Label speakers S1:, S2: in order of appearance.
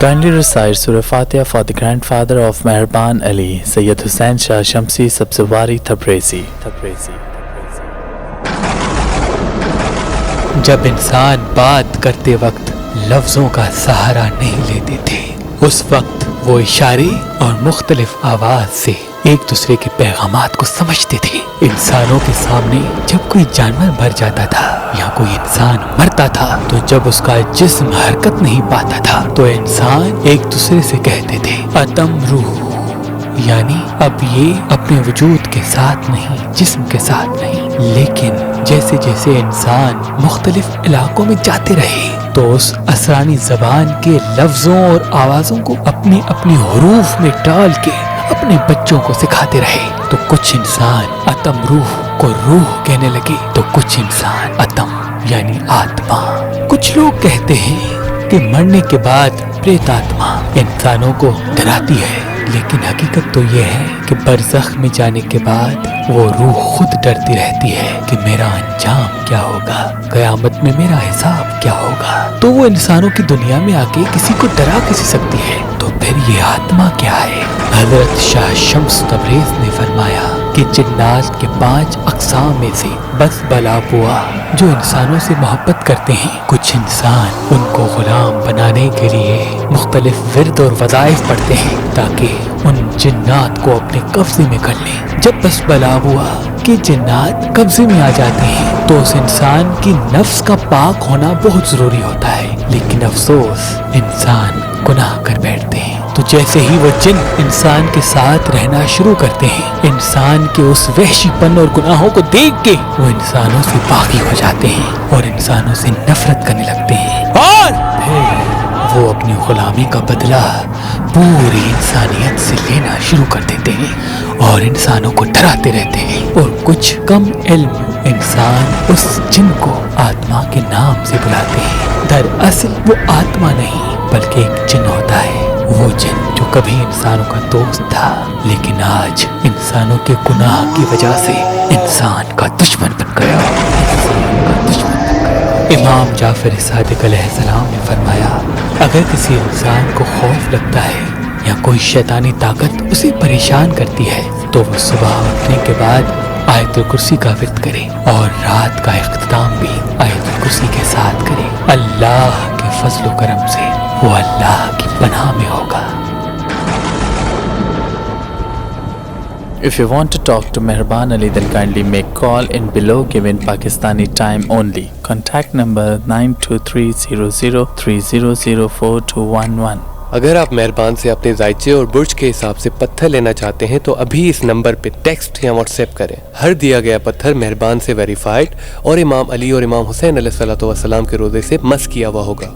S1: Kindly recite Surah Fatiha for the grandfather of Mehraban Ali, Sayyid Hussain Shah Shamsi Sabzwari Tabrizi.
S2: जब इंसान बात करते वक्त लफ्ज़ों का सहारा नहीं लेते थे, उस वक्त वो इशारे और मुख्तलिफ आवाज़ से एक दूसरे के पैगामात को समझते थे। इंसानों के सामने जब कोई जानवर मर जाता था या कोई इंसान मरता था, तो जब उसका जिस्म हरकत नहीं पाता था तो इंसान एक दूसरे से कहते थे अतम रूह, यानी अब ये अपने वजूद के साथ नहीं, जिस्म के साथ नहीं। लेकिन जैसे जैसे इंसान मुख्तलिफ इलाकों में जाते रहे तो उस असरानी ज़बान के लफ्ज़ों और आवाज़ों को अपने अपने हुरूफ में डाल के अपने बच्चों को सिखाते रहे। तो कुछ इंसान अतम रूह को रूह कहने लगे, तो कुछ इंसान अतम यानी आत्मा। कुछ लोग कहते हैं कि मरने के बाद प्रेत आत्मा इंसानों को डराती है, लेकिन हकीकत तो ये है कि बरज़ख में जाने के बाद वो रूह खुद डरती रहती है कि मेरा अंजाम क्या होगा, क़यामत में मेरा हिसाब क्या होगा। तो वो इंसानों की दुनिया में आके किसी को डरा कैसे सकती है, तो फिर ये आत्मा क्या है? हज़रत शाह शम्स तबरेज़ ने फरमाया कि जिन्नात के 5 अक़साम में से बस बलापुआ जो इंसानों से मोहब्बत करते हैं, कुछ इंसान उनको गुलाम बनाने के लिए मुख्तलिफ विर्द और वज़ाइफ पढ़ते हैं ताकि उन जिन्नात को अपने कब्जे में कर लें। जब बस बला हुआ कि जिन्नात कब्जे में आ जाते हैं तो उस इंसान की नफ्स का पाक होना बहुत ज़रूरी होता है, लेकिन अफसोस इंसान गुनाह कर बैठते हैं। तो जैसे ही वो जिन इंसान के साथ रहना शुरू करते हैं, इंसान के उस वहशीपन और गुनाहों को देख के वो इंसानों से बागी हो जाते हैं और इंसानों से नफरत करने लगते हैं, और फिर वो अपनी गुलामी का बदला पूरी इंसानियत से लेना शुरू कर देते हैं और इंसानों को डराते रहते हैं। और कुछ कम इल्म इंसान उस जिन को आत्मा के नाम से बुलाते हैं। दरअसल वो आत्मा नहीं बल्कि एक जिन होता है, वो जिन जो कभी इंसानों का दोस्त था लेकिन आज इंसानों के गुनाह की वजह से इंसान का दुश्मन बन गया। इमाम जाफर सादिक अलैहिस्सलाम ने फरमाया, अगर किसी इंसान को खौफ लगता है या कोई शैतानी ताकत उसे परेशान करती है तो वो सुबह उठने के बाद आयतुल कुर्सी का विर्द करे और रात का इख्तिताम भी आयतुल कुर्सी के साथ करे। अल्लाह के फजल व करम से वो अल्लाह की पनाह में होगा।
S1: If you want to talk to Mehraban Ali, then kindly make call in below given Pakistani time only. Contact number 923003004211.
S3: अगर आप मेहरबान से अपने जायचे और बुर्ज के हिसाब से पत्थर लेना चाहते हैं तो अभी इस नंबर पे टेक्स्ट या व्हाट्सएप करें। हर दिया गया पत्थर मेहरबान से वेरीफाइड और इमाम अली और इमाम हुसैन अलैहिस्सलातु वस्सलाम के रोज़े से मस किया हुआ होगा।